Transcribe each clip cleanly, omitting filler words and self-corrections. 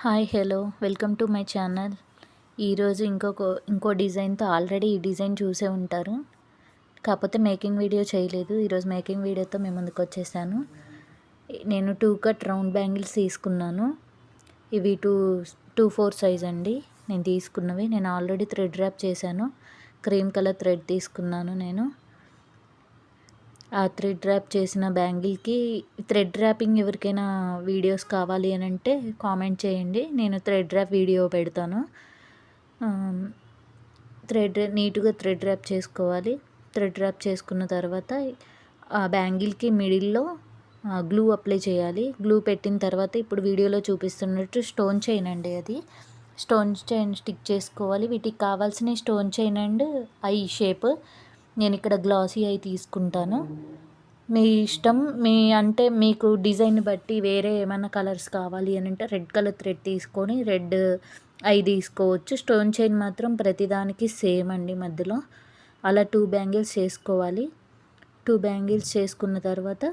Hi hello welcome to my channel. ఈరోజు ఇంకో డిజైన్తో ఆల్రెడీ ఈ డిజైన్ చూసే ఉంటారు, కాకపోతే మేకింగ్ వీడియో చేయలేదు. ఈరోజు మేకింగ్ వీడియోతో మేము ముందుకు వచ్చేసాను. నేను 2 కట్ రౌండ్ బ్యాంగిల్స్ తీసుకున్నాను. ఇవి 2/4 సైజ్ అండి నేను తీసుకున్నవి. నేను ఆల్రెడీ థ్రెడ్ ర్యాప్ చేశాను. క్రీమ్ కలర్ థ్రెడ్ తీసుకున్నాను నేను. ఆ థ్రెడ్ ర్యాప్ చేసిన బ్యాంగిల్కి థ్రెడ్ ర్యాపింగ్ ఎవరికైనా వీడియోస్ కావాలి అని అంటే కామెంట్ చేయండి, నేను థ్రెడ్ ర్యాప్ వీడియో పెడతాను. నీట్గా థ్రెడ్ ర్యాప్ చేసుకోవాలి. థ్రెడ్ ర్యాప్ చేసుకున్న తర్వాత ఆ బ్యాంగిల్కి మిడిల్లో గ్లూ అప్లై చేయాలి. గ్లూ పెట్టిన తర్వాత ఇప్పుడు వీడియోలో చూపిస్తున్నట్టు స్టోన్ చైన్ అండి, అది స్టోన్ చైన్ స్టిక్ చేసుకోవాలి. వీటికి కావాల్సిన stone chain and I shape. నేను ఇక్కడ గ్లాసీ ఐ తీసుకుంటాను. మీ ఇష్టం, అంటే మీకు డిజైన్ బట్టి వేరే ఏమైనా కలర్స్ కావాలి అని అంటే రెడ్ కలర్ థ్రెడ్ తీసుకొని రెడ్ ఐ తీసుకోవచ్చు. స్టోన్ చైన్ మాత్రం ప్రతిదానికి సేమ్ అండి మధ్యలో. అలా 2 బ్యాంగిల్స్ చేసుకోవాలి. 2 బ్యాంగిల్స్ చేసుకున్న తర్వాత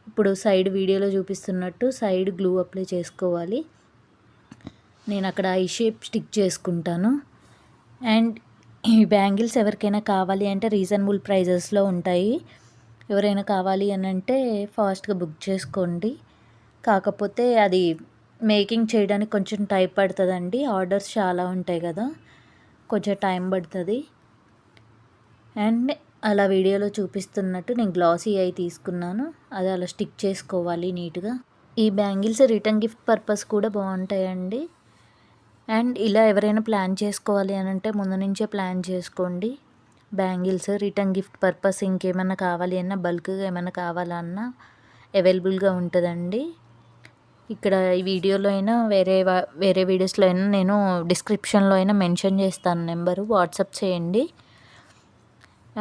ఇప్పుడు సైడ్ వీడియోలో చూపిస్తున్నట్టు సైడ్ గ్లూ అప్లై చేసుకోవాలి. నేను అక్కడ ఐ షేప్ స్టిక్ చేసుకుంటాను. అండ్ ఈ బ్యాంగిల్స్ ఎవరికైనా కావాలి అంటే రీజనబుల్ ప్రైజెస్లో ఉంటాయి. ఎవరైనా కావాలి అని అంటే ఫాస్ట్గా బుక్ చేసుకోండి. కాకపోతే అది మేకింగ్ చేయడానికి కొంచెం టైం పడుతుందండి. ఆర్డర్స్ చాలా ఉంటాయి కదా, కొంచెం టైం పడుతుంది. అండ్ అలా వీడియోలో చూపిస్తున్నట్టు నేను గ్లాసీ ఐ తీసుకున్నాను. అది అలా స్టిక్ చేసుకోవాలి నీట్గా. ఈ బ్యాంగిల్స్ రిటర్న్ గిఫ్ట్ పర్పస్ కూడా బాగుంటాయండి. అండ్ ఇలా ఎవరైనా ప్లాన్ చేసుకోవాలి అని అంటే ముందు నుంచే ప్లాన్ చేసుకోండి. బ్యాంగిల్స్ రిటర్న్ గిఫ్ట్ పర్పస్ ఇంకేమైనా కావాలి అన్నా, బల్క్గా ఏమైనా కావాలన్నా అవైలబుల్గా ఉంటుందండి. ఇక్కడ ఈ వీడియోలో అయినా వేరే వీడియోస్లో అయినా నేను డిస్క్రిప్షన్లో అయినా మెన్షన్ చేస్తాను నెంబరు, వాట్సాప్ చేయండి.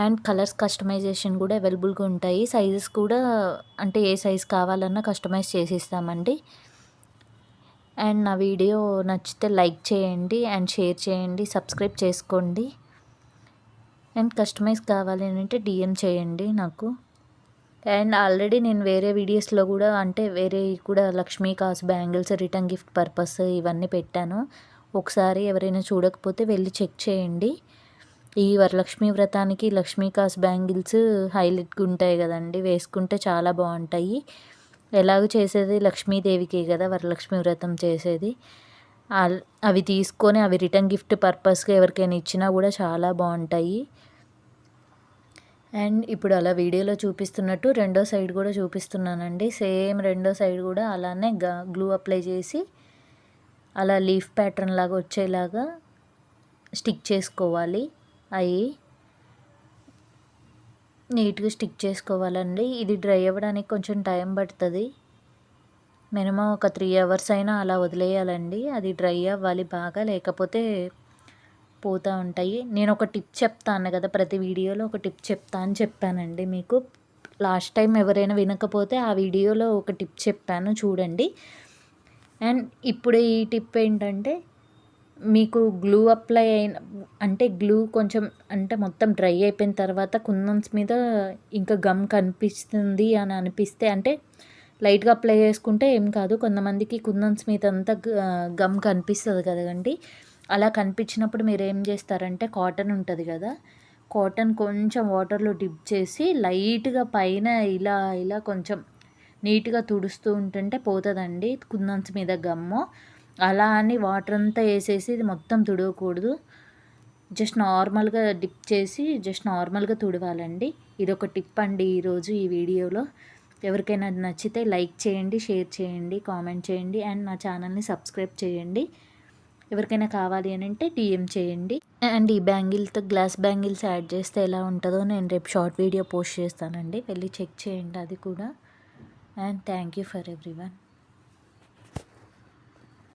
అండ్ కలర్స్ కస్టమైజేషన్ కూడా అవైలబుల్గా ఉంటాయి. సైజెస్ కూడా అంటే ఏ సైజ్ కావాలన్నా కస్టమైజ్ చేసిస్తామండి. అండ్ నా వీడియో నచ్చితే లైక్ చేయండి అండ్ షేర్ చేయండి, సబ్స్క్రైబ్ చేసుకోండి. అండ్ కస్టమైజ్ కావాలి అంటే డిఎం చేయండి నాకు. అండ్ ఆల్రెడీ నేను వేరే వీడియోస్లో కూడా అంటే వేరే కూడా Lakshmi cos bangles return gift purpose ఇవన్నీ పెట్టాను. ఒకసారి ఎవరైనా చూడకపోతే వెళ్ళి చెక్ చేయండి. ఈ వరలక్ష్మి వ్రతానికి లక్ష్మీ కాస్ బ్యాంగిల్స్ హైలైట్గా ఉంటాయి కదండి, వేసుకుంటే చాలా బాగుంటాయి. ఎలాగో చేసేది లక్ష్మీదేవికే కదా వరలక్ష్మి వ్రతం చేసేది. అవి తీసుకొని అవి రిటర్న్ గిఫ్ట్ పర్పస్గా ఎవరికైనా ఇచ్చినా కూడా చాలా బాగుంటాయి. అండ్ ఇప్పుడు అలా వీడియోలో చూపిస్తున్నట్టు రెండో సైడ్ కూడా చూపిస్తున్నానండి. సేమ్ రెండో సైడ్ కూడా అలానే గ్లూ అప్లై చేసి అలా లీఫ్ ప్యాటర్న్ లాగా వచ్చేలాగా స్టిక్ చేసుకోవాలి. అవి నీట్గా స్టిక్ చేసుకోవాలండి. ఇది డ్రై అవ్వడానికి కొంచెం టైం పడుతుంది. మినిమం ఒక 3 అవర్స్ అయినా అలా వదిలేయాలండి. అది డ్రై అవ్వాలి బాగా, లేకపోతే పోతూ ఉంటాయి. నేను ఒక టిప్ చెప్తాను కదా, ప్రతి వీడియోలో ఒక టిప్ చెప్తా అని చెప్పానండి మీకు. లాస్ట్ టైం ఎవరైనా వినకపోతే ఆ వీడియోలో ఒక టిప్ చెప్పాను, చూడండి. అండ్ ఇప్పుడు ఈ టిప్ ఏంటంటే, మీకు గ్లూ అప్లై అంటే గ్లూ కొంచెం అంటే మొత్తం డ్రై అయిపోయిన తర్వాత కుందన్స్ మీద ఇంకా గమ్ కనిపిస్తుంది అని అనిపిస్తే, అంటే లైట్గా అప్లై చేసుకుంటే ఏం కాదు. కొంతమందికి కుందన్స్ మీద అంతా గమ్ కనిపిస్తుంది కదండి. అలా కనిపించినప్పుడు మీరు ఏం చేస్తారంటే కాటన్ ఉంటుంది కదా, కాటన్ కొంచెం వాటర్లో డిప్ చేసి లైట్గా పైన ఇలా ఇలా కొంచెం నీట్గా తుడుస్తూ ఉంటుంటే పోతుందండి కుందన్స్ మీద గమ్ము. అలా అని వాటర్ అంతా వేసేసి ఇది మొత్తం తుడవకూడదు. జస్ట్ నార్మల్గా డిప్ చేసి జస్ట్ నార్మల్గా తుడవాలండి. ఇది ఒక టిప్ అండి ఈరోజు ఈ వీడియోలో. ఎవరికైనా నచ్చితే లైక్ చేయండి, షేర్ చేయండి, కామెంట్ చేయండి అండ్ నా ఛానల్ని సబ్స్క్రైబ్ చేయండి. ఎవరికైనా కావాలి అని అంటే డిఎం చేయండి. అండ్ ఈ బ్యాంగిల్తో గ్లాస్ బ్యాంగిల్స్ యాడ్ చేస్తే ఎలా ఉంటుందో నేను రేపు షార్ట్ వీడియో పోస్ట్ చేస్తానండి, వెళ్ళి చెక్ చేయండి అది కూడా. And thank you for everyone.